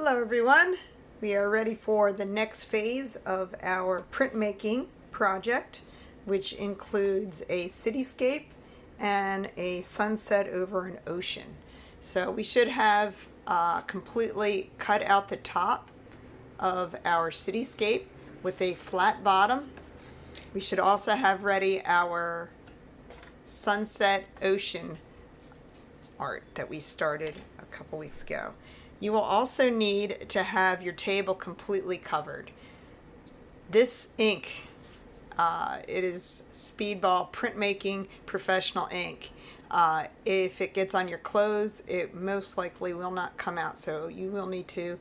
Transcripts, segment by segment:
Hello everyone. We are ready for the next phase of our printmaking project, which includes a cityscape and a sunset over an ocean. So we should have completely cut out the top of our cityscape with a flat bottom. We should also have ready our sunset ocean art that we started a couple weeks ago. You will also need to have your table completely covered. This ink, it is Speedball Printmaking Professional ink. If it gets on your clothes, it most likely will not come out, so you will need to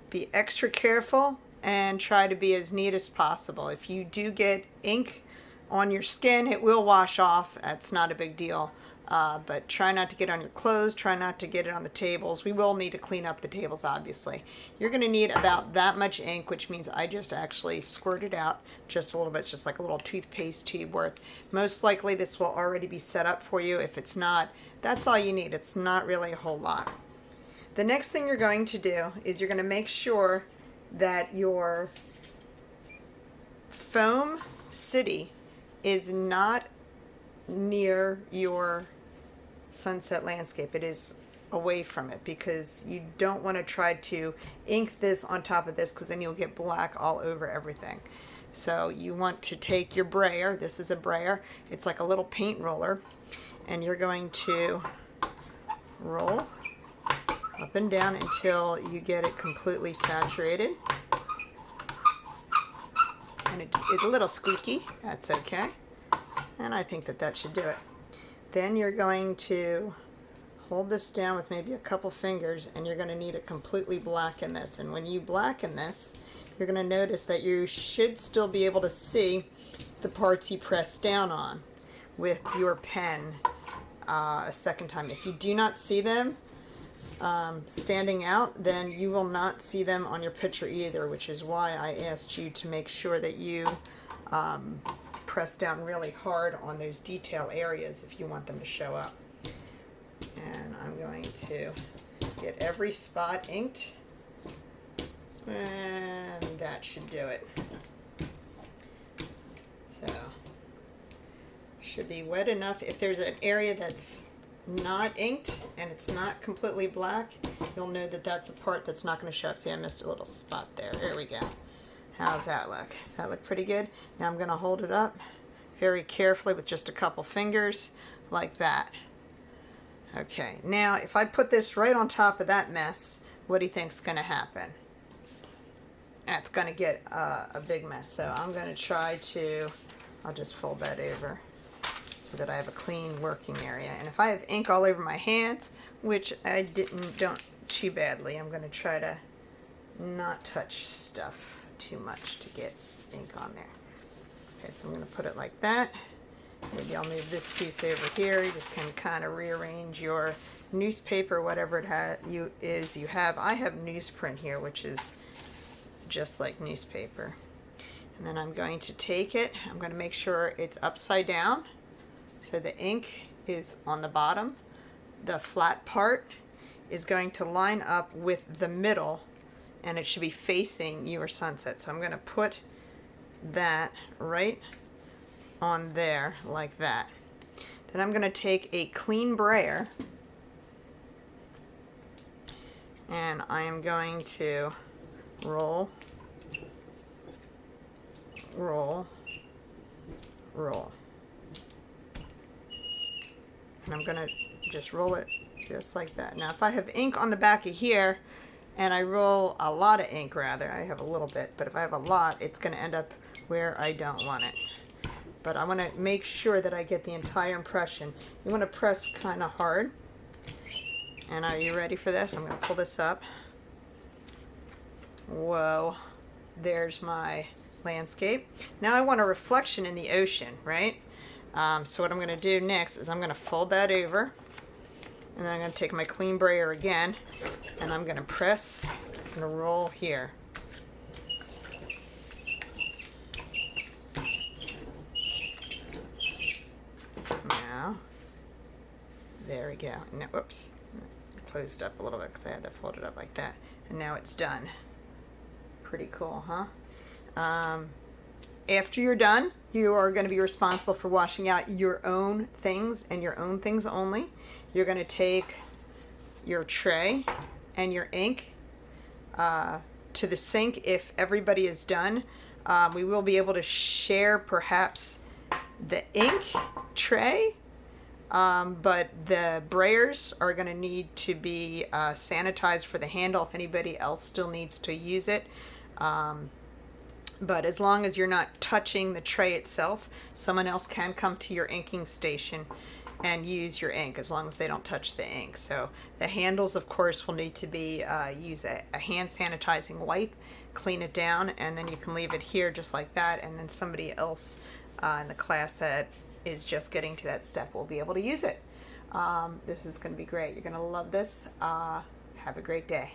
be extra careful and try to be as neat as possible. If you do get ink on your skin, it will wash off. That's not a big deal. But try not to get on your clothes, try not to get it on the tables. We will need to clean up the tables, obviously. You're going to need about that much ink, which means I just actually squirted out just a little bit, just like a little toothpaste tube worth. Most likely this will already be set up for you. If it's not, that's all you need. It's not really a whole lot. The next thing you're going to do is you're going to make sure that your foam city is not near your sunset landscape. It is away from it, because you don't want to try to ink this on top of this, because then you'll get black all over everything. So you want to take your brayer. This is a brayer. It's like a little paint roller, and you're going to roll up and down until you get it completely saturated. And it's a little squeaky. That's okay. And I think that should do it. Then you're going to hold this down with maybe a couple fingers, and you're going to need to completely blacken this. And when you blacken this, you're going to notice that you should still be able to see the parts you press down on with your pen a second time. If you do not see them standing out, then you will not see them on your picture either, which is why I asked you to make sure that you press down really hard on those detail areas if you want them to show up. And I'm going to get every spot inked, and that should do it. So should be wet enough. If there's an area that's not inked and it's not completely black, you'll know that that's a part that's not going to show up. See, I missed a little spot there. There we go. How's that look? Does that look pretty good? Now I'm going to hold it up very carefully with just a couple fingers like that. Okay, now if I put this right on top of that mess, what do you think's going to happen? That's going to get a big mess. So I'm going to try to, I'll just fold that over so that I have a clean working area. And if I have ink all over my hands, which I don't too badly, I'm going to try to not touch stuff too much to get ink on there. Okay, so I'm going to put it like that. Maybe I'll move this piece over here. You just can kind of rearrange your newspaper, whatever it you have. I have newsprint here, which is just like newspaper. And then I'm going to take it. I'm going to make sure it's upside down, so the ink is on the bottom. The flat part is going to line up with the middle, and it should be facing your sunset. So I'm going to put that right on there like that. Then I'm going to take a clean brayer, and I am going to roll, roll, roll. And I'm going to just roll it just like that. Now if I have ink on the back of here, and I roll a lot of ink, rather, I have a little bit, but if I have a lot, it's going to end up where I don't want it. But I want to make sure that I get the entire impression. You want to press kind of hard. And are you ready for this? I'm going to pull this up. Whoa, there's my landscape. Now I want a reflection in the ocean, right? So what I'm going to do next is I'm going to fold that over, and then I'm going to take my clean brayer again, and I'm going to press and roll here. Now, there we go. Now, whoops. closed up a little bit because I had that folded up like that. And now it's done. Pretty cool, huh? After you're done, you are going to be responsible for washing out your own things and your own things only. You're going to take your tray and your ink to the sink. If everybody is done, we will be able to share perhaps the ink tray, but the brayers are going to need to be sanitized for the handle if anybody else still needs to use it. But as long as you're not touching the tray itself, someone else can come to your inking station and use your ink as long as they don't touch the ink. So the handles, of course, will need to be use a hand sanitizing wipe, clean it down, and then you can leave it here just like that, and then somebody else in the class that is just getting to that step will be able to use it. This is going to be great. You're going to love this. Have a great day.